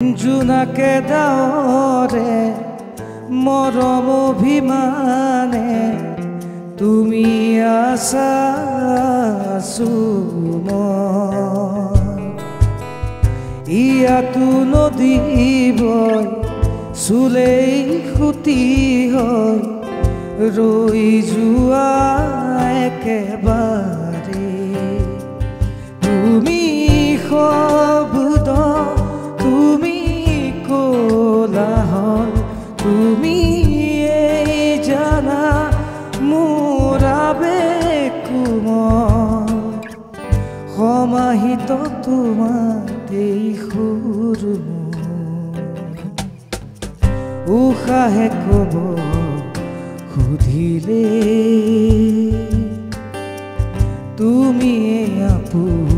জোনাকে দাওৰে মৰম অভিমানে তুমি আছা ইয়াতো নদী বয় চুলেই খুটি হয় ৰৈ যোৱা একেবাৰে তুমি শব্দ তুমি কোলাহল তুমি এই জানা মোৰ আবেগ কোমল সমাহিত তোমাৰ এই সুৰ উশাহে কব সুধিলে তুমি আপোন